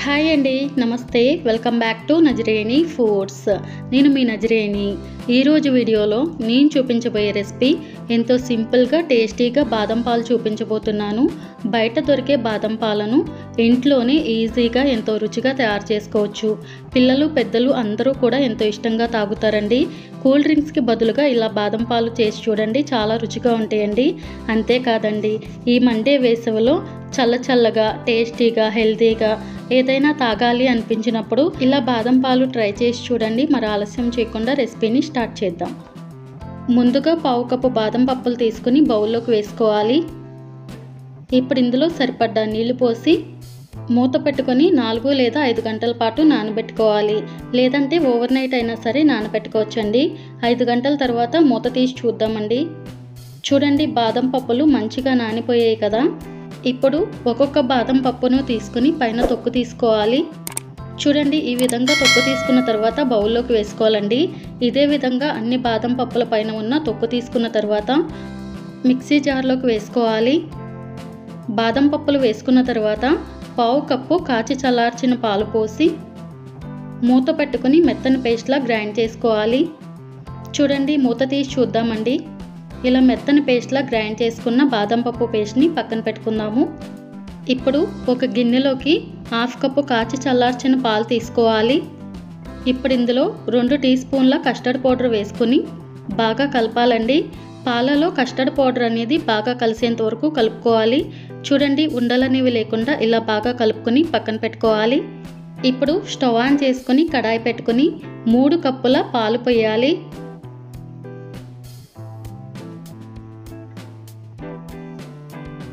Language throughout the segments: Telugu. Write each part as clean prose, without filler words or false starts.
హాయ్ అండి, నమస్తే. Welcome back to Nazareni Foods. నేను మీ నజరేని. ఈరోజు వీడియోలో నేను చూపించబోయే రెసిపీ ఎంతో సింపుల్గా టేస్టీగా బాదం పాలు చూపించబోతున్నాను. బయట దొరికే బాదం పాలను ఇంట్లోనే ఈజీగా ఎంతో రుచిగా తయారు చేసుకోవచ్చు. పిల్లలు పెద్దలు అందరూ కూడా ఎంతో ఇష్టంగా తాగుతారండి. కూల్ డ్రింక్స్కి బదులుగా ఇలా బాదం పాలు చేసి చూడండి, చాలా రుచిగా ఉంటాయండి. అంతేకాదండి, ఈ మండే వేసవిలో చల్లగా టేస్టీగా హెల్తీగా ఏదైనా తాగాలి అనిపించినప్పుడు ఇలా బాదం పాలు ట్రై చేసి చూడండి. మరి ఆలస్యం చేయకుండా రెసిపీని స్టార్ట్ చేద్దాం. ముందుగా పావు కప్పు బాదం పప్పులు తీసుకుని బౌల్లోకి వేసుకోవాలి. ఇప్పుడు ఇందులో సరిపడ్డా నీళ్లు పోసి మూత పెట్టుకొని 4 లేదా 5 గంటల పాటు నానబెట్టుకోవాలి. లేదంటే ఓవర్ నైట్ అయినా సరే నానబెట్టుకోవచ్చండి. 5 గంటల తర్వాత మూత తీసి చూద్దామండి. చూడండి, బాదం పప్పులు మంచిగా నానిపోయాయి కదా. ఇప్పుడు ఒక్కొక్క బాదం పప్పును తీసుకుని పైన తొక్కు తీసుకోవాలి. చూడండి, ఈ విధంగా తొక్కు తీసుకున్న తర్వాత బౌల్లోకి వేసుకోవాలండి. ఇదే విధంగా అన్ని బాదం పప్పుల పైన ఉన్న తొక్కు తీసుకున్న తర్వాత మిక్సీ జార్లోకి వేసుకోవాలి. బాదం పప్పులు వేసుకున్న తర్వాత పావు కప్పు కాచి చల్లార్చిన పాలు పోసి మూత పెట్టుకుని మెత్తని పేస్ట్లా గ్రైండ్ చేసుకోవాలి. చూడండి, మూత తీసి చూద్దామండి. ఇలా మెత్తని పేస్ట్లా గ్రైండ్ చేసుకున్న బాదం పప్పు పేస్ట్ని పక్కన పెట్టుకుందాము. ఇప్పుడు ఒక గిన్నెలోకి 1/2 కప్పు కాచి చల్లార్చిన పాలు తీసుకోవాలి. ఇప్పుడు ఇందులో 2 టీ స్పూన్ల కస్టర్డ్ పౌడర్ వేసుకుని బాగా కలపాలండి. పాలలో కస్టర్డ్ పౌడర్ అనేది బాగా కలిసేంత వరకు కలుపుకోవాలి. చూడండి, ఉండలనేవి లేకుండా ఇలా బాగా కలుపుకొని పక్కన పెట్టుకోవాలి. ఇప్పుడు స్టవ్ ఆన్ చేసుకుని కడాయి పెట్టుకుని 3 కప్పుల పాలు పోయాలి.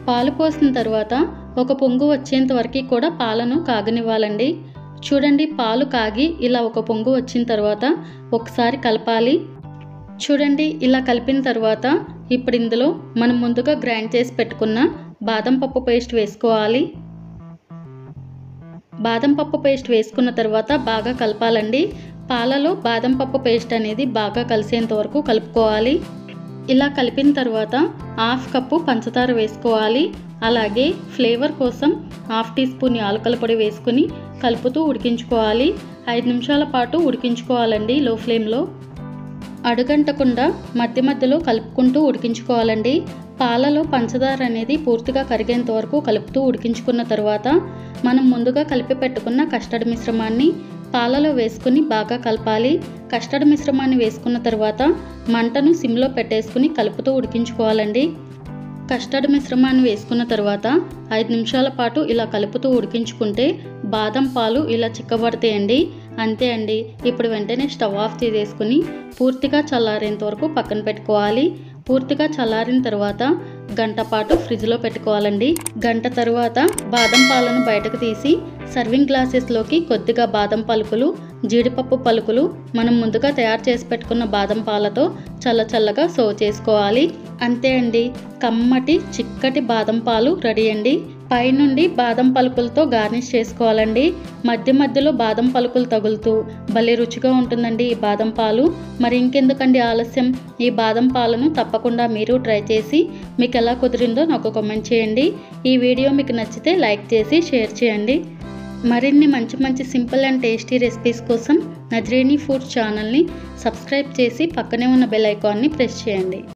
పాలు పోసిన తర్వాత ఒక పొంగు వచ్చేంత వరకు కూడా పాలను కాగనివ్వాలండి. చూడండి, పాలు కాగి ఇలా ఒక పొంగు వచ్చిన తర్వాత ఒకసారి కలపాలి. చూడండి, ఇలా కలిపిన తర్వాత ఇప్పుడు ఇందులో మనం ముందుగా గ్రైండ్ చేసి పెట్టుకున్న బాదం పప్పు పేస్ట్ వేసుకోవాలి. బాదం పప్పు పేస్ట్ వేసుకున్న తర్వాత బాగా కలపాలండి. పాలలో బాదం పప్పు పేస్ట్ అనేది బాగా కలిసేంత వరకు కలుపుకోవాలి. ఇలా కలిపిన తర్వాత 1/2 కప్పు పంచదార వేసుకోవాలి. అలాగే ఫ్లేవర్ కోసం 1/2 టీ స్పూన్ యాలకుల పొడి వేసుకుని కలుపుతూ ఉడికించుకోవాలి. 5 నిమిషాల పాటు ఉడికించుకోవాలండి లో ఫ్లేమ్లో. అడుగంటకుండా మధ్య మధ్యలో కలుపుకుంటూ ఉడికించుకోవాలండి. పాలలో పంచదార అనేది పూర్తిగా కరిగేంత వరకు కలుపుతూ ఉడికించుకున్న తర్వాత మనం ముందుగా కలిపి పెట్టుకున్న కస్టర్డ్ మిశ్రమాన్ని పాలలో వేసుకుని బాగా కలపాలి. కస్టర్డ్ మిశ్రమాన్ని వేసుకున్న తర్వాత మంటను సిమ్లో పెట్టేసుకుని కలుపుతూ ఉడికించుకోవాలండి. కస్టర్డ్ మిశ్రమాన్ని వేసుకున్న తర్వాత 5 నిమిషాల పాటు ఇలా కలుపుతూ ఉడికించుకుంటే బాదం పాలు ఇలా చిక్కబడతాయండి. అంతే అండి. ఇప్పుడు వెంటనే స్టవ్ ఆఫ్ చేసేసుకుని పూర్తిగా చల్లారేంత వరకు పక్కన పెట్టుకోవాలి. పూర్తిగా చల్లారిన తర్వాత గంట పాటు ఫ్రిడ్జ్లో పెట్టుకోవాలండి. గంట తర్వాత బాదం పాలను బయటకు తీసి సర్వింగ్ గ్లాసెస్లోకి కొద్దిగా బాదం పలుకులు, జీడిపప్పు పలుకులు మనం ముందుగా తయారు చేసి పెట్టుకున్న బాదం పాలతో చల్లగా సర్వ్ చేసుకోవాలి. అంతే అండి, కమ్మటి చిక్కటి బాదం పాలు రెడీ అండి. పైనుండి బాదం పలుకులతో గార్నిష్ చేసుకోవాలండి. మధ్య మధ్యలో బాదం పలుకులు తగులుతూ భలే రుచిగా ఉంటుందండి ఈ బాదం పాలు. మరి ఇంకెందుకండి ఆలస్యం, ఈ బాదం పాలను తప్పకుండా మీరు ట్రై చేసి మీకు ఎలా కుదిరిందో నాకు కామెంట్ చేయండి. ఈ వీడియో మీకు నచ్చితే లైక్ చేసి షేర్ చేయండి. మరిన్ని మంచి సింపుల్ అండ్ టేస్టీ రెసిపీస్ కోసం నజరేని ఫుడ్స్ ఛానల్ని సబ్స్క్రైబ్ చేసి పక్కనే ఉన్న బెల్ ఐకాన్ని ప్రెస్ చేయండి.